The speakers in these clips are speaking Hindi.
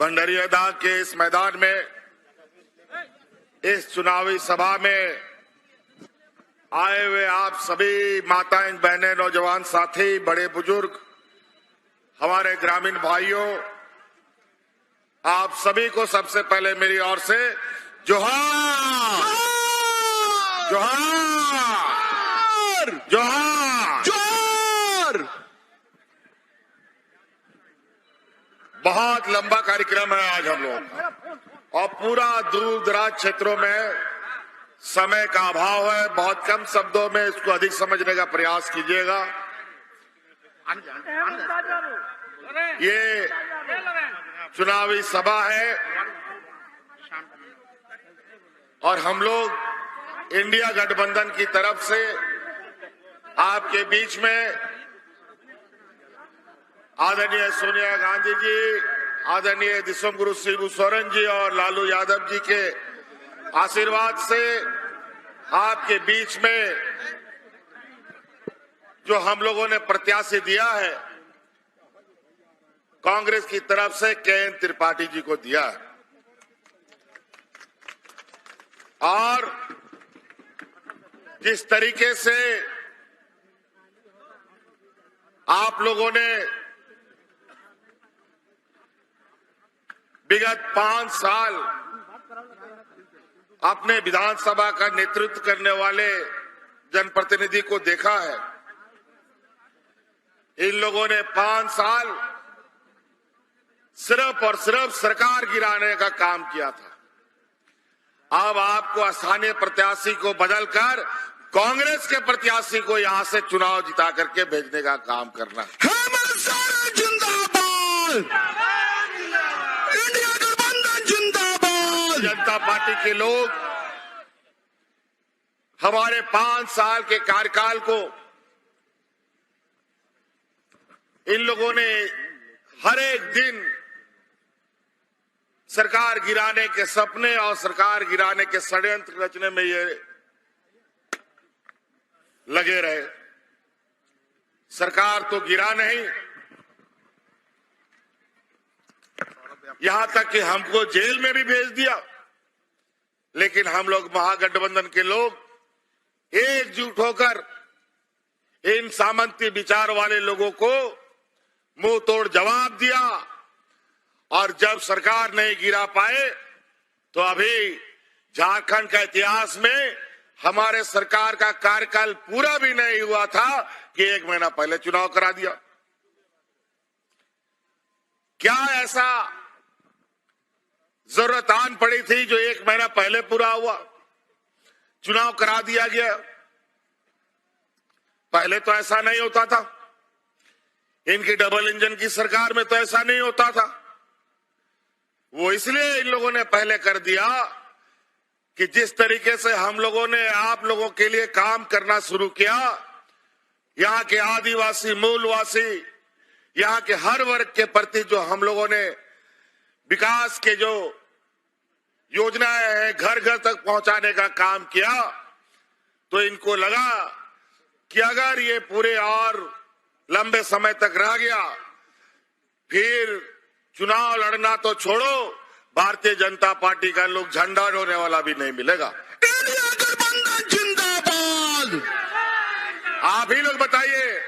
भंडारी दाग के इस मैदान में, इस चुनावी सभा में आए हुए आप सभी माताएं, बहनें, नौजवान साथी, बड़े बुजुर्ग, हमारे ग्रामीण भाइयों, आप सभी को सबसे पहले मेरी ओर से जोहार, जोहार, जोहार, जोहार। बहुत लंबा कार्यक्रम है आज हम लोग का और पूरा दूर दराज क्षेत्रों में समय का अभाव है। बहुत कम शब्दों में इसको अधिक समझने का प्रयास कीजिएगा। ये चुनावी सभा है और हम लोग इंडिया गठबंधन की तरफ से आपके बीच में आदरणीय सोनिया गांधी जी, आदरणीय दिसोम गुरु शिबू सोरेन जी और लालू यादव जी के आशीर्वाद से आपके बीच में जो हम लोगों ने प्रत्याशी दिया है, कांग्रेस की तरफ से के.एन. त्रिपाठी जी को दिया है। और जिस तरीके से आप लोगों ने विगत 5 साल अपने विधानसभा का नेतृत्व करने वाले जनप्रतिनिधि को देखा है, इन लोगों ने 5 साल सिर्फ और सिर्फ सरकार गिराने का काम किया था। अब आपको स्थानीय प्रत्याशी को बदलकर कांग्रेस के प्रत्याशी को यहां से चुनाव जिता करके भेजने का काम करना है। जिंदाबाद, इंडिया गठबंधन जिंदाबाद। जनता पार्टी के लोग हमारे 5 साल के कार्यकाल को इन लोगों ने हर एक दिन सरकार गिराने के सपने और सरकार गिराने के षड्यंत्र रचने में ये लगे रहे। सरकार तो गिरा नहीं, यहां तक कि हमको जेल में भी भेज दिया, लेकिन हम लोग महागठबंधन के लोग एकजुट होकर इन सामंती विचार वाले लोगों को मुंह तोड़ जवाब दिया और जब सरकार नहीं गिरा पाए तो अभी झारखंड का इतिहास में हमारे सरकार का कार्यकाल पूरा भी नहीं हुआ था कि 1 महीना पहले चुनाव करा दिया। क्या ऐसा जरूरत आन पड़ी थी जो 1 महीना पहले पूरा हुआ, चुनाव करा दिया गया? पहले तो ऐसा नहीं होता था। इनकी डबल इंजन की सरकार में तो ऐसा नहीं होता था। वो इसलिए इन लोगों ने पहले कर दिया कि जिस तरीके से हम लोगों ने आप लोगों के लिए काम करना शुरू किया, यहाँ के आदिवासी मूलवासी, यहाँ के हर वर्ग के प्रति जो हम लोगों ने विकास के जो योजनाएं हैं घर घर तक पहुंचाने का काम किया, तो इनको लगा कि अगर ये पूरे और लंबे समय तक रह गया फिर चुनाव लड़ना तो छोड़ो, भारतीय जनता पार्टी का लोग झंडा ढोने वाला भी नहीं मिलेगा। इंडिया गठबंधन जिंदाबाद। आप ही लोग बताइए,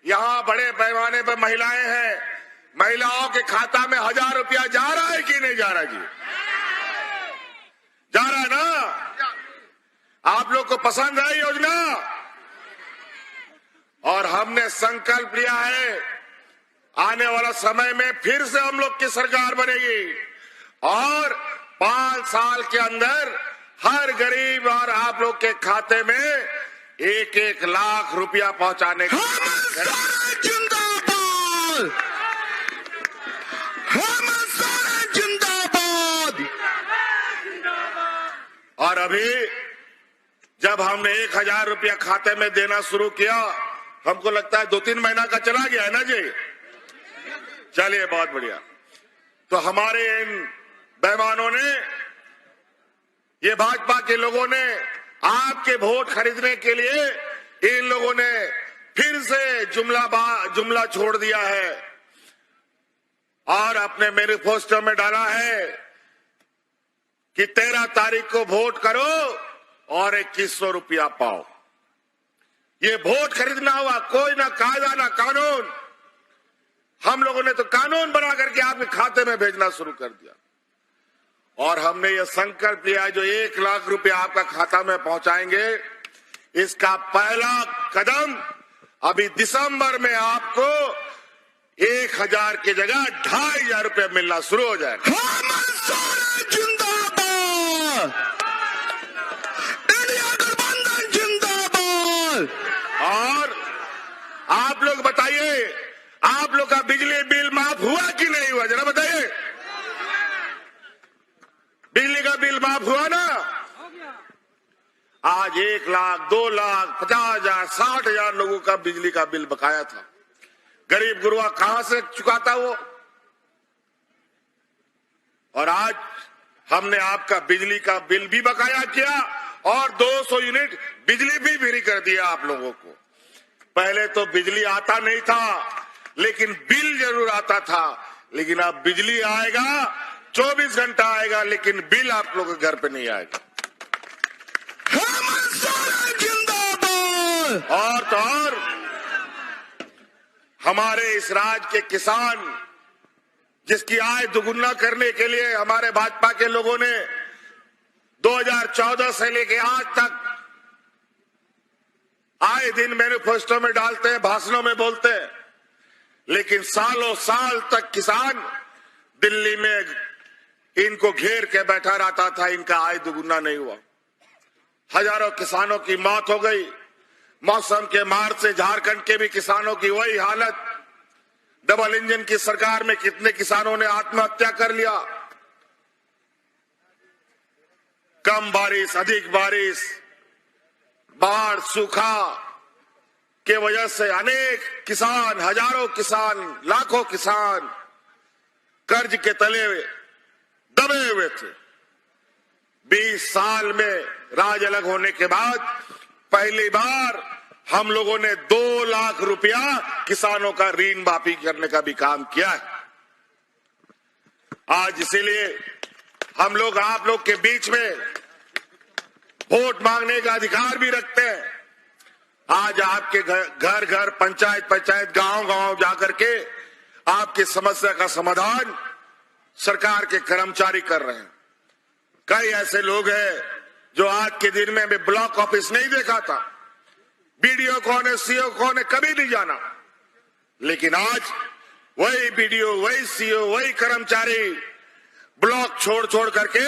यहाँ बड़े पैमाने पर महिलाएं हैं, महिलाओं के खाता में 1000 रुपया जा रहा है कि नहीं जा रहा जी? जा रहा है ना? आप लोग को पसंद है योजना? और हमने संकल्प लिया है आने वाला समय में फिर से हम लोग की सरकार बनेगी और 5 साल के अंदर हर गरीब और आप लोग के खाते में 1-1 लाख रुपया पहुंचाने का जिंदाबाद, जिंदाबाद। और अभी जब हमने 1000 रुपया खाते में देना शुरू किया, हमको लगता है 2-3 महीना का चला गया है ना जी? चलिए, बहुत बढ़िया। तो हमारे इन बेईमानों ने, ये भाजपा के लोगों ने आपके वोट खरीदने के लिए इन लोगों ने फिर से जुमला छोड़ दिया है। और अपने मैनिफेस्टो में डाला है कि 13 तारीख को वोट करो और 2100 रुपया पाओ। ये वोट खरीदना हुआ, कोई ना कायदा ना कानून। हम लोगों ने तो कानून बना करके आपके खाते में भेजना शुरू कर दिया। और हमने ये संकल्प लिया जो 1 लाख रुपया आपका खाता में पहुंचाएंगे, इसका पहला कदम अभी दिसंबर में आपको 1000 की जगह 2500 रुपया मिलना शुरू हो जाएगा। जिंदाबाद, इंडिया गठबंधन जिंदाबाद। और आप लोग बताइए, आप लोग का बिजली बिल माफ हुआ कि नहीं हुआ, जरा बताइए। बिजली का बिल माफ हुआ ना? आज 1 लाख, 2 लाख, 50,000, 60,000 लोगों का बिजली का बिल बकाया था। गरीब गुरबा कहां से चुकाता वो? और आज हमने आपका बिजली का बिल भी बकाया किया और 200 यूनिट बिजली भी फ्री कर दिया आप लोगों को। पहले तो बिजली आता नहीं था, लेकिन बिल जरूर आता था। लेकिन अब बिजली आएगा, 24 घंटा आएगा, लेकिन बिल आप लोगों के घर पे नहीं आएगा। जिंदाबाद। और तो और हमारे इस राज्य के किसान, जिसकी आय दुगुना करने के लिए हमारे भाजपा के लोगों ने 2014 से लेके आज तक आए दिन मैनिफेस्टो में डालते हैं, भाषणों में बोलते हैं, लेकिन सालों साल तक किसान दिल्ली में इनको घेर के बैठा रहता था, इनका आय दुगुना नहीं हुआ। हजारों किसानों की मौत हो गई। मौसम के मार से झारखंड के भी किसानों की वही हालत। डबल इंजन की सरकार में कितने किसानों ने आत्महत्या कर लिया। कम बारिश, अधिक बारिश, बाढ़, सूखा के वजह से अनेक किसान, हजारों किसान, लाखों किसान कर्ज के तले दबे हुए थे। 20 साल में राज अलग होने के बाद पहली बार हम लोगों ने 2 लाख रुपया किसानों का ऋण माफी करने का भी काम किया है। आज इसीलिए हम लोग आप लोग के बीच में वोट मांगने का अधिकार भी रखते हैं। आज आपके घर घर, पंचायत पंचायत, गांव गांव जाकर के आपकी समस्या का समाधान सरकार के कर्मचारी कर रहे हैं। कई ऐसे लोग हैं जो आज के दिन में भी ब्लॉक ऑफिस नहीं देखा था, बीडीओ कौन है, सीओ कौन है, कभी नहीं जाना। लेकिन आज वही बीडीओ, वही सीओ, वही कर्मचारी ब्लॉक छोड़ छोड़ करके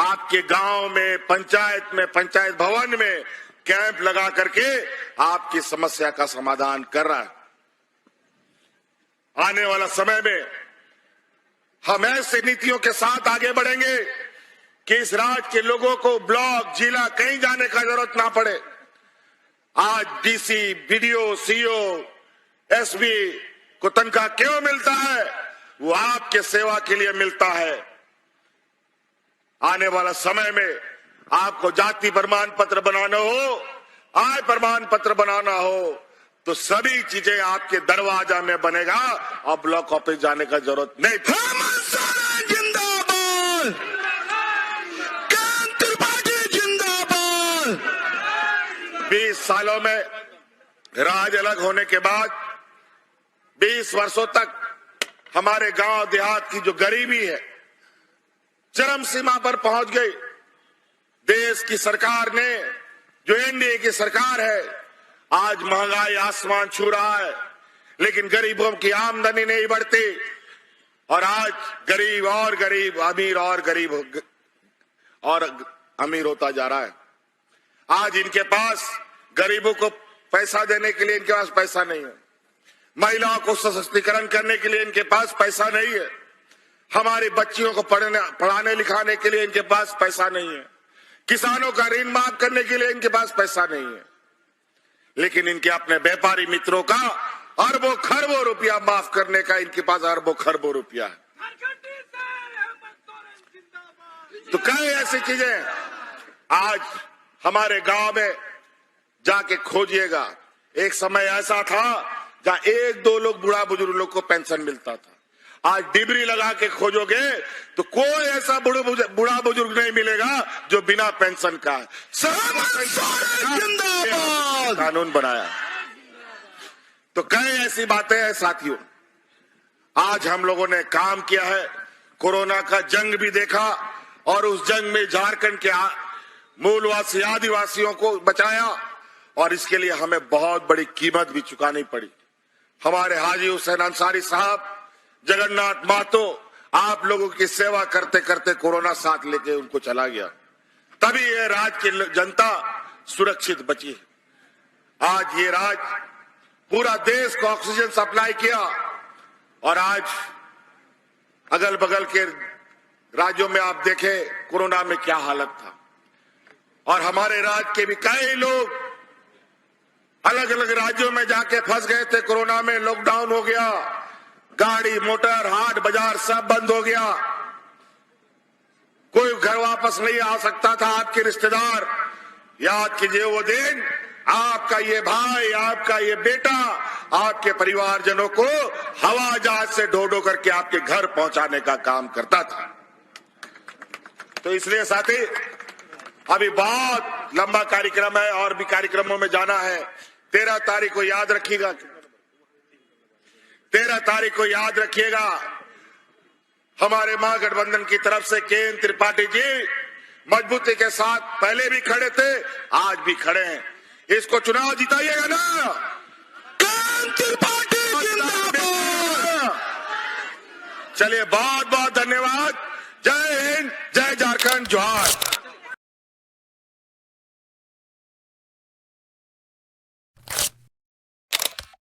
आपके गांव में, पंचायत भवन में कैंप लगा करके आपकी समस्या का समाधान कर रहा है। आने वाला समय में हम ऐसे नीतियों के साथ आगे बढ़ेंगे कि इस राज्य के लोगों को ब्लॉक, जिला कहीं जाने का जरूरत ना पड़े। आज डीसी, बीडीओ, सीओ, एसपी को तनख्वाह क्यों मिलता है? वो आपके सेवा के लिए मिलता है। आने वाला समय में आपको जाति प्रमाण पत्र बनाना हो, आय प्रमाण पत्र बनाना हो, तो सभी चीजें आपके दरवाजा में बनेगा और ब्लॉक ऑफिस जाने का जरूरत नहीं। जिंदाबाद, जिंदाबाद। 20 सालों में राज अलग होने के बाद 20 वर्षों तक हमारे गांव देहात की जो गरीबी है चरम सीमा पर पहुंच गई। देश की सरकार ने, जो एनडीए की सरकार है, आज महंगाई आसमान छू रहा है, लेकिन गरीबों की आमदनी नहीं बढ़ती और आज गरीब और गरीब, अमीर और गरीब और अमीर होता जा रहा है। आज इनके पास गरीबों को पैसा देने के लिए इनके पास पैसा नहीं है, महिलाओं को सशक्तिकरण करने के लिए इनके पास पैसा नहीं है, हमारी बच्चियों को पढ़ाने लिखाने के लिए इनके पास पैसा नहीं है, किसानों का ऋण माफ करने के लिए इनके पास पैसा नहीं है। लेकिन इनके अपने व्यापारी मित्रों का अरबों खरबों रुपया माफ करने का इनके पास अरबों खरबों रुपया है। तो कई ऐसी चीजें आज हमारे गांव में जाके खोजिएगा। एक समय ऐसा था जहां 1-2 लोग, बूढ़ा बुजुर्ग लोग को पेंशन मिलता था। आज डिबरी लगा के खोजोगे तो कोई ऐसा बूढ़ा बुजुर्ग नहीं मिलेगा जो बिना पेंशन का है। हेमंत सोरेन जिंदाबाद। कानून बनाया। तो कई ऐसी बातें हैं साथियों, आज हम लोगों ने काम किया है, कोरोना का जंग भी देखा और उस जंग में झारखंड के मूलवासी आदिवासियों को बचाया और इसके लिए हमें बहुत बड़ी कीमत भी चुकानी पड़ी। हमारे हाजी हुसैन अंसारी साहब, जगन्नाथ महतो आप लोगों की सेवा करते करते कोरोना साथ लेके उनको चला गया, तभी ये राज्य की जनता सुरक्षित बची। आज ये राज्य पूरा देश को ऑक्सीजन सप्लाई किया और आज अगल बगल के राज्यों में आप देखें कोरोना में क्या हालत था। और हमारे राज्य के भी कई लोग अलग अलग राज्यों में जाके फंस गए थे, कोरोना में लॉकडाउन हो गया, गाड़ी मोटर हाट बाजार सब बंद हो गया, कोई घर वापस नहीं आ सकता था। आपके रिश्तेदार, याद कीजिए वो दिन, आपका ये भाई, आपका ये बेटा, आपके परिवारजनों को हवाई जहाज से ढो ढो करके आपके घर पहुंचाने का काम करता था। तो इसलिए साथी, अभी बहुत लंबा कार्यक्रम है और भी कार्यक्रमों में जाना है। 13 तारीख को याद रखिएगा, 13 तारीख को याद रखिएगा, हमारे महागठबंधन की तरफ से के त्रिपाठी जी मजबूती के साथ पहले भी खड़े थे, आज भी खड़े हैं। इसको चुनाव जिताइएगा ना। त्रिपाठी जिंदाबाद। चलिए, बहुत बहुत धन्यवाद। जय हिंद, जय झारखंड, जोहार।